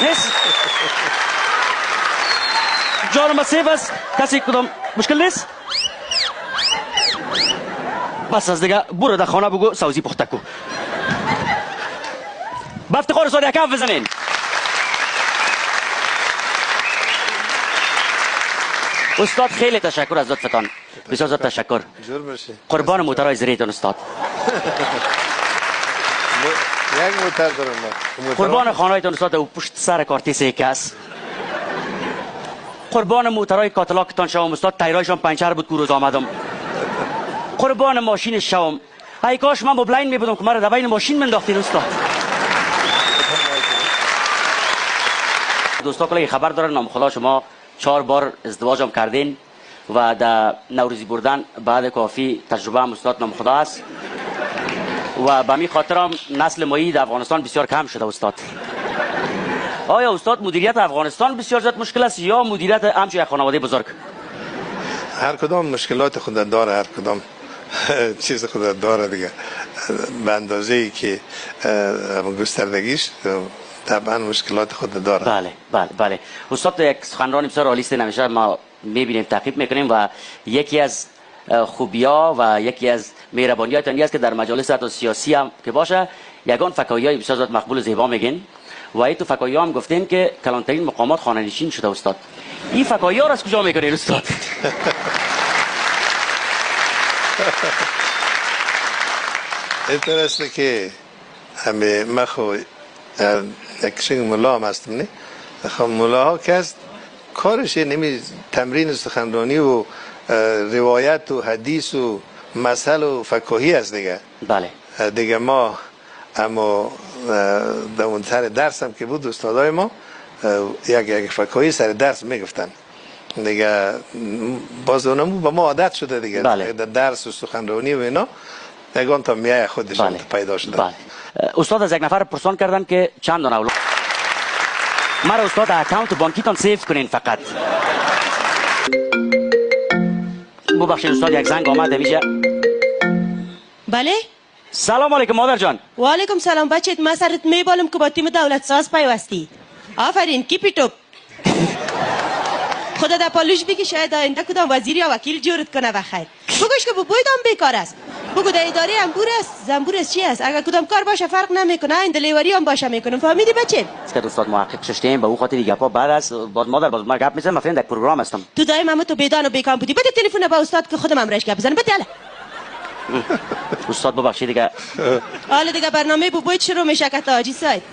نیست جانم سیف است کسی کدام مشکل نیست بس از دیگه برو در خانه بگو سوزی پخته کو با افتخار استاد یک کف بزنین استاد خیلی تشکر از لطفتان بسیار زیاد تشکر قربان موترهای زریتون استاد یک موتر دارم قربان خانهایتون استاد و پشت سر کارتیس یک کس قربان موترهای کاتلاکتان شوم استاد تایرایشان پنچر بود که روز آمدم قربان ماشین شوم ای کاش من مبلین می بودم که مرا در بین ماشین منداختین استاد دوستا کلی خبر دارن نام خدا شما 4 بار ازدواجم کردین و در نوروزی بردن بعد کافی تجربه هم استاد نام خدا است و به می خاطرم نسل مایی در افغانستان بسیار کم شده استاد آیا استاد مدیریت افغانستان بسیار زیاد مشکل است یا مدیریت همچون یک خانواده بزرگ هر کدام مشکلات خود داره هر کدام چیز خود داره دیگه به اندازه ای که گستردگیش طبعا مشکلات خود داره بله بله بله استاد یک سخنرانی بسیار عالی است همیشه ما میبینیم تعقیب میکنیم و یکی از خوبیا و یکی از مهربانیاتون است که در مجالس حتی سیاسی هم که باشه یگان فکاهی‌های بسیار زیاد مقبول و زیبا میگین و ای تو فکاهی‌ها هم گفتین که کلانترین مقامات خانه نشین شده استاد این فکاهی‌ها را از کجا میکنین استاد اینطور است که همه ما خو یک ملا هم هستم نه خب ملاها کس کارش نمی تمرین سخنرانی و روایت و حدیث و مثل و فکاهی است دیگه بله دیگه ما اما در اون سر درس هم که بود استادای ما یک فکاهی سر درس میگفتن دیگه باز اونم به ما عادت شده دیگه بله. در درس و سخنرانی و اینا یگان تا میای خودش بله. پیدا شده بله. استاد از یک نفر پرسان کردن که چند دانه اولاد مرا استاد اکانت بانکیتان سیف کنین فقط ببخشید استاد یک زنگ آمد میشه بله سلام علیکم مادر جان و علیکم سلام بچه من سرت میبالم که با تیم دولت ساز پیوستی آفرین کیپی توپ خدا در پالوش بگی شاید آینده کدام وزیر یا وکیل جورت کنه بخیر بگوش که بوید هم بیکار است بگو در اداره زنبور است چی است اگر کدام کار باشه فرق نمیکنه این لیوری هم باشه میکنم فهمیدی بچه که استاد محقق ششتیم به او خاطر دیگه پا بعد از مادر باز ما گپ میزنم من در پروگرام هستم تو دایم هم تو بیدان و بیکام بودی بده تلفن با استاد که خودم هم رش گپ بزنم بده استاد ببخشید دیگه حالا دیگه برنامه بوید شروع میشه که تاجی ساید